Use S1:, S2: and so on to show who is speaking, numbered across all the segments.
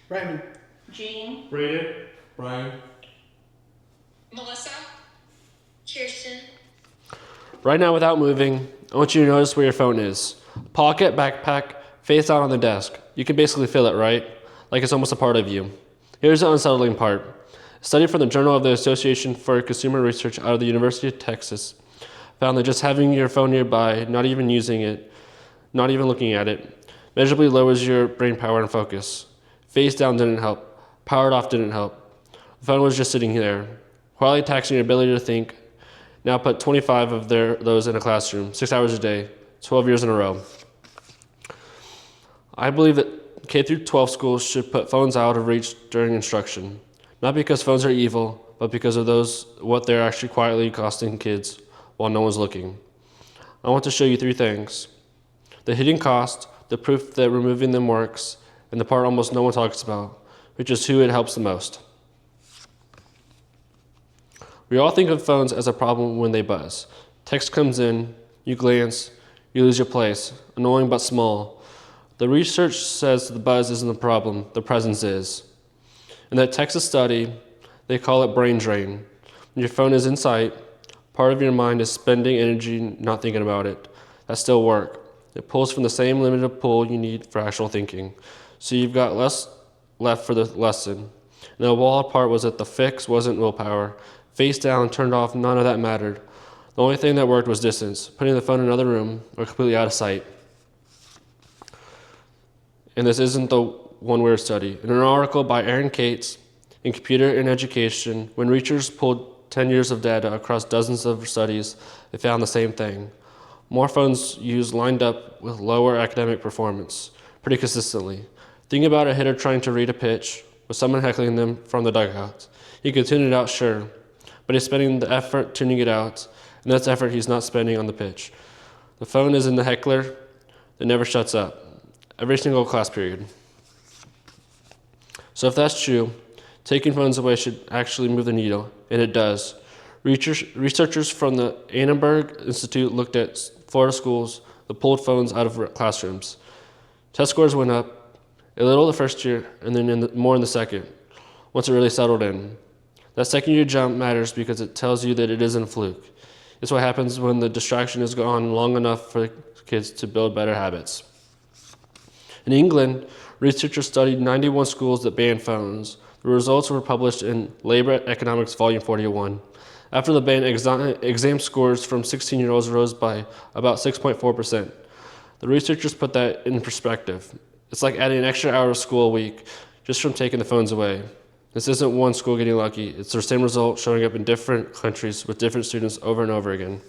S1: Raymond.
S2: Jean,
S3: Brayden. Brian.
S4: Melissa, Kirsten,
S5: Right now, without moving, I want you to notice where your phone is. Pocket, backpack, face down on the desk. You can basically feel it, right? Like it's almost a part of you. Here's the unsettling part. A study from the Journal of the Association for Consumer Research out of the University of Texas found that just having your phone nearby, not even using it, not even looking at it, measurably lowers your brain power and focus. Face down didn't help. Powered off didn't help. The phone was just sitting there, quietly taxing your ability to think. Now put 25 of those in a classroom, 6 hours a day, 12 years in a row. I believe that K through 12 schools should put phones out of reach during instruction, not because phones are evil, but because of what they're actually quietly costing kids while no one's looking. I want to show you 3 things: the hidden cost, the proof that removing them works, and the part almost no one talks about, which is who it helps the most. We all think of phones as a problem when they buzz. Text comes in, you glance, you lose your place, annoying but small. The research says the buzz isn't the problem, the presence is. In that Texas study, they call it brain drain. When your phone is in sight, part of your mind is spending energy not thinking about it. That still work. It pulls from the same limited pull you need for actual thinking. So you've got less left for the lesson. And the wild part was that the fix wasn't willpower. Face down, turned off, none of that mattered. The only thing that worked was distance, putting the phone in another room or completely out of sight. And this isn't the one-word study. In an article by Aaron Cates in Computer in Education, when researchers pulled 10 years of data across dozens of studies, they found the same thing. More phones used lined up with lower academic performance, pretty consistently. Think about a hitter trying to read a pitch with someone heckling them from the dugout. He could tune it out, sure, but he's spending the effort tuning it out, and that's effort he's not spending on the pitch. The phone is in the heckler that never shuts up, every single class period. So if that's true, taking phones away should actually move the needle, and it does. Researchers from the Annenberg Institute looked at Florida schools that pulled phones out of classrooms. Test scores went up, a little the first year, and then more in the second, once it really settled in. That second year jump matters because it tells you that it isn't a fluke. It's what happens when the distraction is gone long enough for kids to build better habits. In England, researchers studied 91 schools that banned phones. The results were published in Labor Economics Volume 41. After the ban, exam scores from 16-year-olds rose by about 6.4%. The researchers put that in perspective. It's like adding an extra hour of school a week just from taking the phones away. This isn't one school getting lucky. It's the same result showing up in different countries with different students over and over again.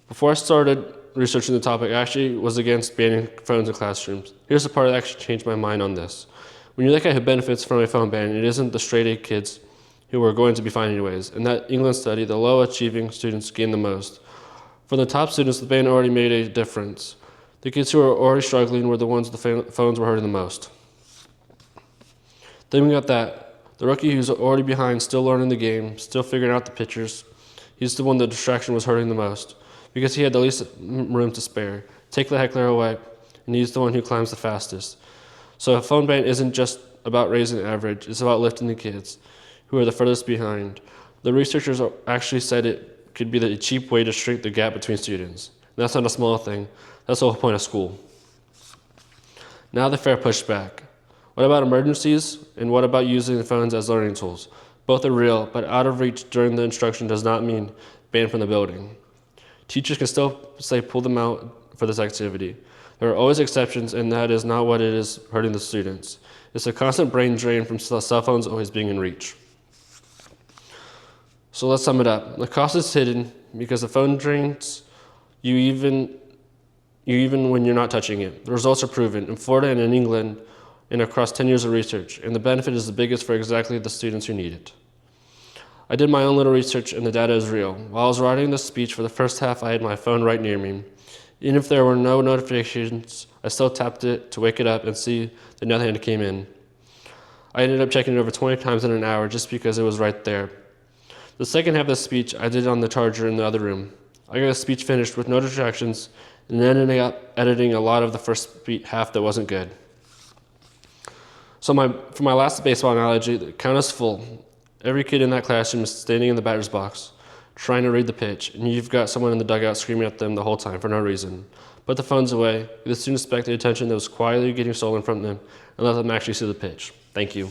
S5: Before I started researching the topic, I actually was against banning phones in classrooms. Here's the part that actually changed my mind on this. When you look at who benefits from a phone ban, it isn't the straight A kids who are going to be fine anyways. In that England study, the low-achieving students gained the most. For the top students, the ban already made a difference. The kids who were already struggling were the ones the phones were hurting the most. Then we got that. The rookie who's already behind, still learning the game, still figuring out the pitchers, he's the one the distraction was hurting the most because he had the least room to spare. Take the heckler away, and he's the one who climbs the fastest. So a phone ban isn't just about raising the average, it's about lifting the kids who are the furthest behind. The researchers actually said it could be the cheap way to shrink the gap between students. And that's not a small thing. That's the whole point of school. Now the fair pushback. What about emergencies, and what about using the phones as learning tools? Both are real, but out of reach during the instruction does not mean banned from the building. Teachers can still say pull them out for this activity. There are always exceptions, and that is not what it is hurting the students. It's a constant brain drain from cell phones always being in reach. So let's sum it up. The cost is hidden because the phone drains you even when you're not touching it. The results are proven in Florida and in England and across 10 years of research, and the benefit is the biggest for exactly the students who need it. I did my own little research, and the data is real. While I was writing this speech for the first half, I had my phone right near me. Even if there were no notifications, I still tapped it to wake it up and see that nothing came in. I ended up checking it over 20 times in an hour just because it was right there. The second half of the speech, I did on the charger in the other room. I got the speech finished with no distractions and ended up editing a lot of the first half that wasn't good. For my last baseball analogy, the count is full. Every kid in that classroom is standing in the batter's box, trying to read the pitch, and you've got someone in the dugout screaming at them the whole time for no reason. Put the phones away, give the students back the attention that was quietly getting stolen from them, and let them actually see the pitch. Thank you.